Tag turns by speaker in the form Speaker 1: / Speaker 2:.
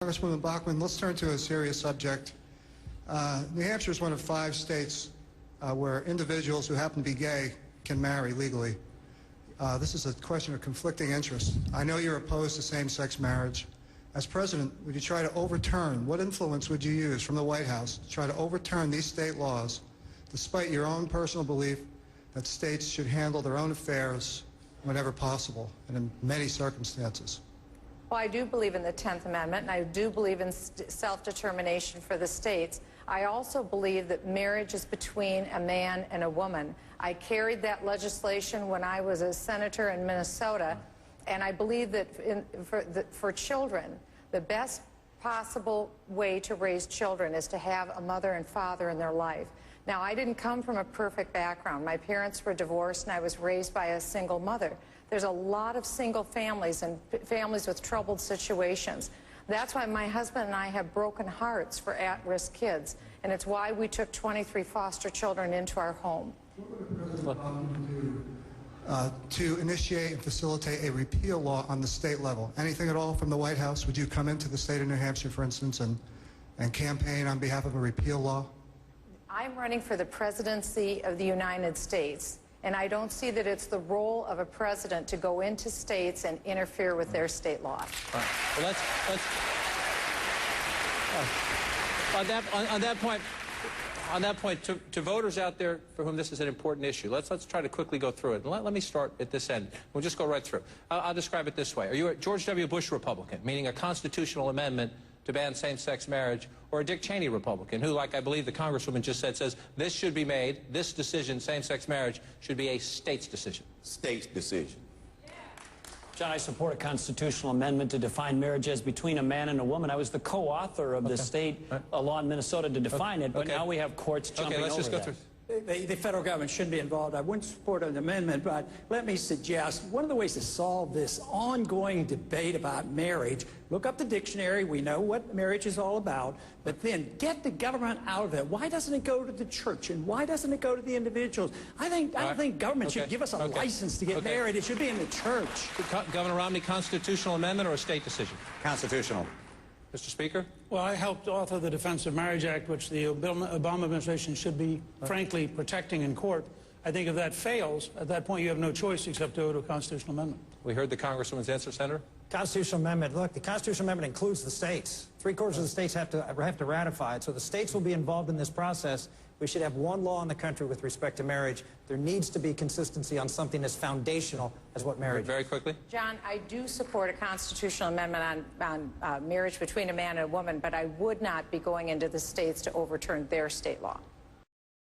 Speaker 1: Congresswoman Bachmann, let's turn to a serious subject. New Hampshire is one of 5 states where individuals who happen to be gay can marry legally. This is a question of conflicting interests. I know you're opposed to same-sex marriage. As president, would you try to overturn, what influence would you use from the White House to try to overturn these state laws, despite your own personal belief that states should handle their own affairs whenever possible and in many circumstances?
Speaker 2: Well, I do believe in the 10th Amendment, and I do believe in self-determination for the states. I also believe that marriage is between a man and a woman. I carried that legislation when I was a senator in Minnesota, and I believe that for children, the best possible way to raise children is to have a mother and father in their life. Now, I didn't come from a perfect background. My parents were divorced, and I was raised by a single mother. There's a lot of single families and families with troubled situations. That's why my husband and I have broken hearts for at-risk kids, and it's why we took 23 foster children into our home.
Speaker 1: What would President Obama do to initiate and facilitate a repeal law on the state level? Anything at all from the White House? Would you come into the state of New Hampshire, for instance, and campaign on behalf of a repeal law?
Speaker 2: I'm running for the presidency of the United States, and I don't see that it's the role of a president to go into states and interfere with their state law.
Speaker 3: All right. Well, on that point, to voters out there for whom this is an important issue, let's try to quickly go through it. And let me start at this end. We'll just go right through. I'll describe it this way. Are you a George W. Bush Republican, meaning a constitutional amendment to ban same-sex marriage, or a Dick Cheney Republican, who, like I believe the Congresswoman just said, says this should be made, this decision, same-sex marriage, should be a state's decision?
Speaker 4: State's decision.
Speaker 5: John, I support a constitutional amendment to define marriage as between a man and a woman. I was the co-author of the state law in Minnesota to define it, but now we have courts jumping over that.
Speaker 6: The federal government shouldn't be involved. I wouldn't support an amendment, but let me suggest one of the ways to solve this ongoing debate about marriage, look up the dictionary. We know what marriage is all about, but then get the government out of it. Why doesn't it go to the church, and why doesn't it go to the individuals? I don't think government should give us a license to get married. It should be in the church.
Speaker 3: Governor Romney, constitutional amendment or a state decision?
Speaker 4: Constitutional.
Speaker 3: Mr. Speaker?
Speaker 7: Well, I helped author the Defense of Marriage Act, which the Obama administration should be, frankly, protecting in court. I think if that fails, at that point you have no choice except to go to a constitutional amendment.
Speaker 3: We heard the Congresswoman's answer, Senator.
Speaker 8: Constitutional amendment. Look, the constitutional amendment includes the states. 3/4 of the states have to ratify it. So the states will be involved in this process. We should have one law in the country with respect to marriage. There needs to be consistency on something as foundational as what marriage is.
Speaker 3: Very quickly.
Speaker 2: John, I do support a constitutional amendment on marriage between a man and a woman, but I would not be going into the states to overturn their state law.